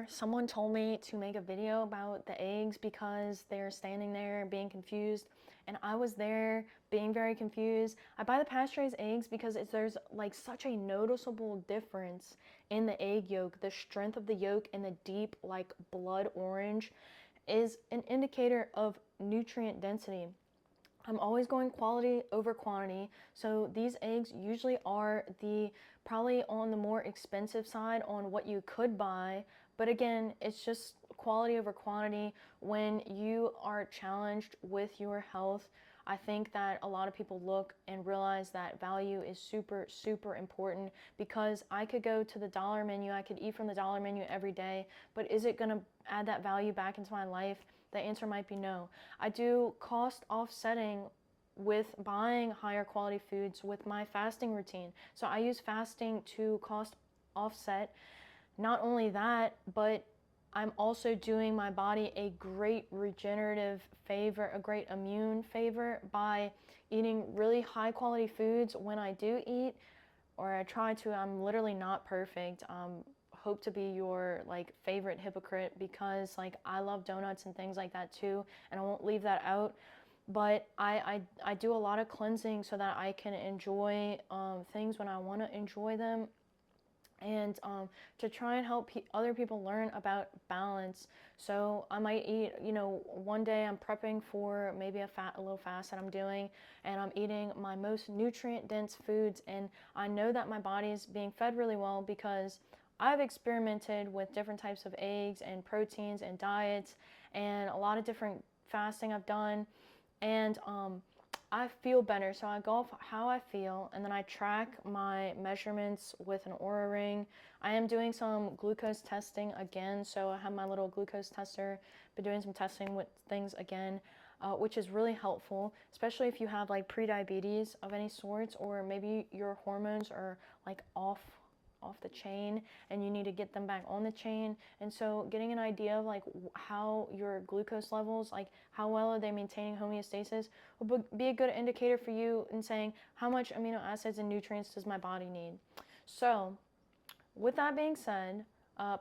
before, someone told me to make a video about the eggs because they're standing there being confused, and I was there being very confused. I buy the pasture-raised eggs because there's like such a noticeable difference in the egg yolk. The strength of the yolk and the deep like blood orange is an indicator of nutrient density. I'm always going quality over quantity. So these eggs usually are probably on the more expensive side on what you could buy. But again, it's just quality over quantity. When you are challenged with your health, I think that a lot of people look and realize that value is super, super important, because I could go to the dollar menu, I could eat from the dollar menu every day, but is it gonna add that value back into my life? The answer might be no. I do cost offsetting with buying higher quality foods with my fasting routine. So I use fasting to cost offset. Not only that, but I'm also doing my body a great regenerative favor, a great immune favor by eating really high quality foods when I do eat, or I try to. I'm literally not perfect. Hope to be your like favorite hypocrite, because like I love donuts and things like that too, and I won't leave that out. But I do a lot of cleansing so that I can enjoy things when I want to enjoy them, and to try and help other people learn about balance. So I might eat, one day I'm prepping for maybe a little fast that I'm doing, and I'm eating my most nutrient dense foods, and I know that my body is being fed really well because I've experimented with different types of eggs and proteins and diets and a lot of different fasting I've done, and I feel better. So I go off how I feel, and then I track my measurements with an Oura ring. I am doing some glucose testing again. So I have my little glucose tester, been doing some testing with things again, which is really helpful, especially if you have like pre-diabetes of any sorts, or maybe your hormones are like off the chain and you need to get them back on the chain. And so getting an idea of like how your glucose levels, like how well are they maintaining homeostasis, will be a good indicator for you in saying how much amino acids and nutrients does my body need. So with that being said,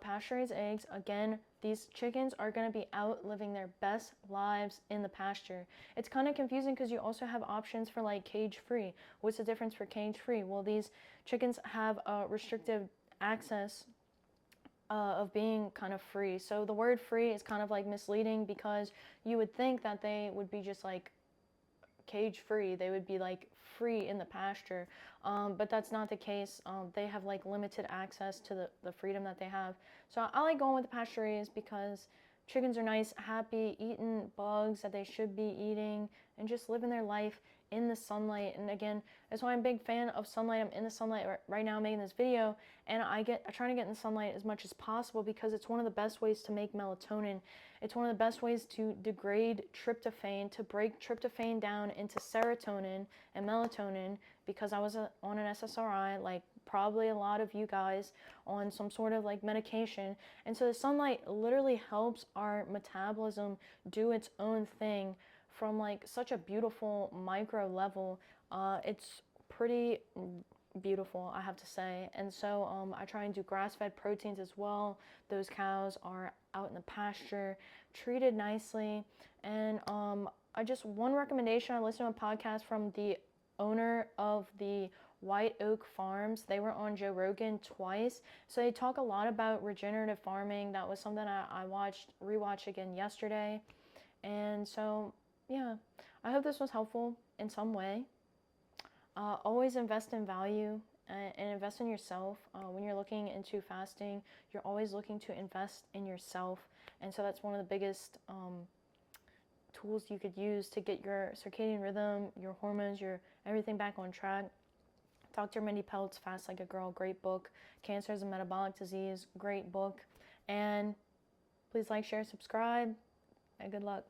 pasture-raised eggs, again, these chickens are going to be out living their best lives in the pasture. It's kind of confusing because you also have options for like cage-free. What's the difference for cage-free? Well, these chickens have a restrictive access of being kind of free. So the word free is kind of like misleading, because you would think that they would be just like cage free, they would be like free in the pasture, but that's not the case. They have like limited access to the freedom that they have. So I like going with the pasture raised because chickens are nice, happy, eating bugs that they should be eating, and just living their life in the sunlight. And again, that's why I'm a big fan of sunlight. I'm in the sunlight right now making this video, and I try to get in the sunlight as much as possible because it's one of the best ways to make melatonin. It's one of the best ways to degrade tryptophan, to break tryptophan down into serotonin and melatonin, because I was on an SSRI, like probably a lot of you guys, on some sort of like medication. And so the sunlight literally helps our metabolism do its own thing from like such a beautiful micro level. It's pretty beautiful, I have to say. And so I try and do grass-fed proteins as well. Those cows are out in the pasture, treated nicely. And one recommendation, I listened to a podcast from the owner of the White Oak Farms. They were on Joe Rogan twice. So they talk a lot about regenerative farming. That was something I rewatched again yesterday. And so, yeah, I hope this was helpful in some way. Always invest in value and invest in yourself. When you're looking into fasting, you're always looking to invest in yourself. And so that's one of the biggest tools you could use to get your circadian rhythm, your hormones, your everything back on track. Dr. Mindy Pelz, Fast Like a Girl, great book. Cancer is a Metabolic Disease, great book. And please like, share, subscribe, and good luck.